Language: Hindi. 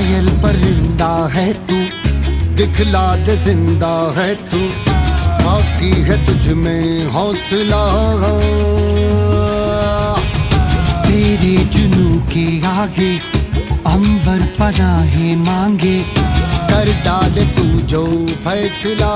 घायल परिंदा है तू, दिखला दे जिंदा है तू, बाकी है तुझ में हौसला। तेरे जुनू के आगे अंबर पनाहे मांगे, कर डाले तू जो फैसला।